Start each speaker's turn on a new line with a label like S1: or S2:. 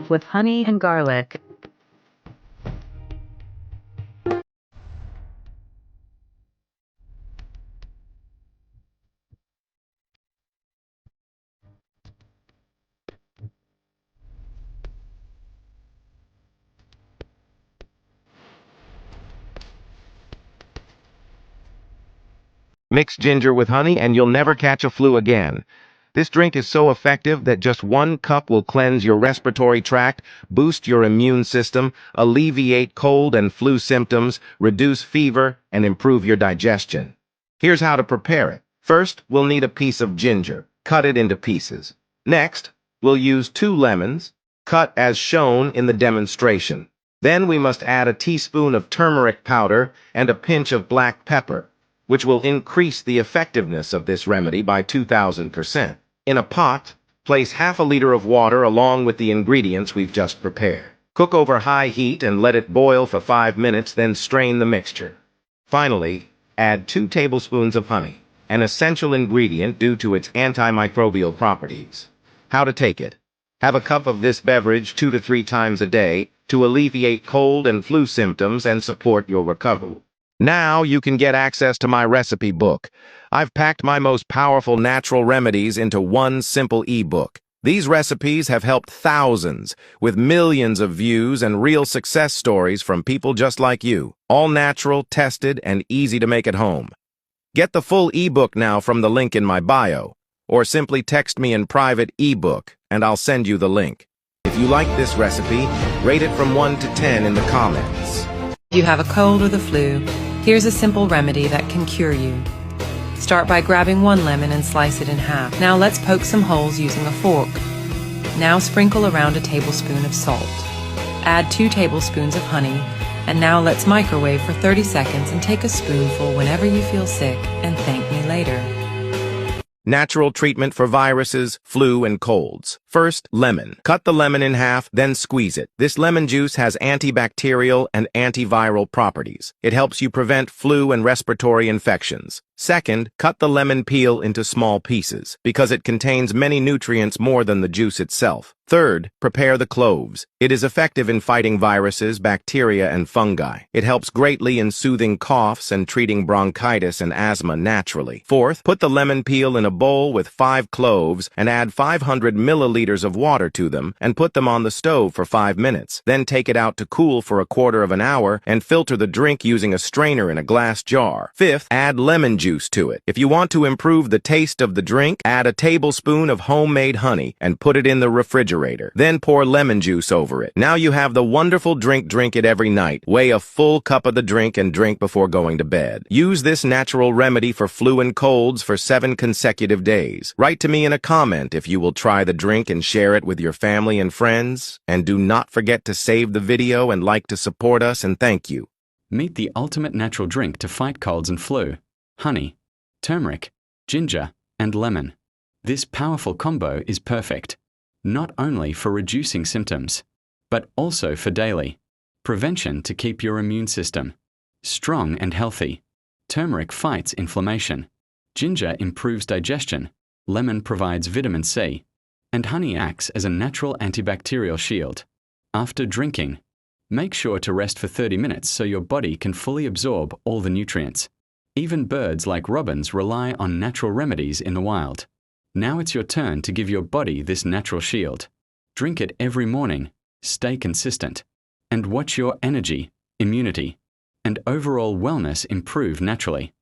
S1: with honey and garlic.
S2: Mix ginger with honey and you'll never catch a flu again. This drink is so effective that just 1 cup will cleanse your respiratory tract, boost your immune system, alleviate cold and flu symptoms, reduce fever, and improve your digestion. Here's how to prepare it. First, we'll need a piece of ginger. Cut it into pieces. Next, we'll use 2 lemons, cut as shown in the demonstration. Then we must add a teaspoon of turmeric powder and a pinch of black pepper, which will increase the effectiveness of this remedy by 2,000%. In a pot, place half a liter of water along with the ingredients we've just prepared. Cook over high heat and let it boil for 5 minutes, then strain the mixture. Finally, add 2 tablespoons of honey, an essential ingredient due to its antimicrobial properties. How to take it? Have a cup of this beverage 2 to 3 times a day to alleviate cold and flu symptoms and support your recovery. Now you can get access to my recipe book. I've packed my most powerful natural remedies into one simple ebook. These recipes have helped thousands, with millions of views and real success stories from people just like you. All natural, tested, and easy to make at home. Get the full ebook now from the link in my bio, or simply text me in private ebook, and I'll send you the link. If you like this recipe, rate it from 1 to 10 in the comments.
S3: If you have a cold or the flu, here's a simple remedy that can cure you. Start by grabbing 1 lemon and slice it in half. Now let's poke some holes using a fork. Now sprinkle around a tablespoon of salt. Add 2 tablespoons of honey, and now let's microwave for 30 seconds and take a spoonful whenever you feel sick, and thank me later.
S2: Natural treatment for viruses, flu, and colds. First, lemon. Cut the lemon in half, then squeeze it. This lemon juice has antibacterial and antiviral properties. It helps you prevent flu and respiratory infections. Second, cut the lemon peel into small pieces, because it contains many nutrients more than the juice itself. Third, prepare the cloves. It is effective in fighting viruses, bacteria, and fungi. It helps greatly in soothing coughs and treating bronchitis and asthma naturally. Fourth, put the lemon peel in a bowl with 5 cloves and add 500 milliliters of water to them and put them on the stove for 5 minutes. Then take it out to cool for 1/4 of an hour and filter the drink using a strainer in a glass jar. Fifth, add lemon juice to it. If you want to improve the taste of the drink, add a tablespoon of homemade honey and put it in the refrigerator. Then pour lemon juice over it. Now you have the wonderful drink. Drink it every night. Weigh a full cup of the drink and drink before going to bed. Use this natural remedy for flu and colds for 7 consecutive days. Write to me in a comment if you will try the drink and share it with your family and friends. And do not forget to save the video and like to support us, and thank you.
S4: Meet the ultimate natural drink to fight colds and flu. Honey, turmeric, ginger, and lemon. This powerful combo is perfect, not only for reducing symptoms, but also for daily prevention to keep your immune system strong and healthy. Turmeric fights inflammation, ginger improves digestion, lemon provides vitamin C, and honey acts as a natural antibacterial shield. After drinking, make sure to rest for 30 minutes so your body can fully absorb all the nutrients. Even birds like robins rely on natural remedies in the wild. Now it's your turn to give your body this natural shield. Drink it every morning, stay consistent, and watch your energy, immunity, and overall wellness improve naturally.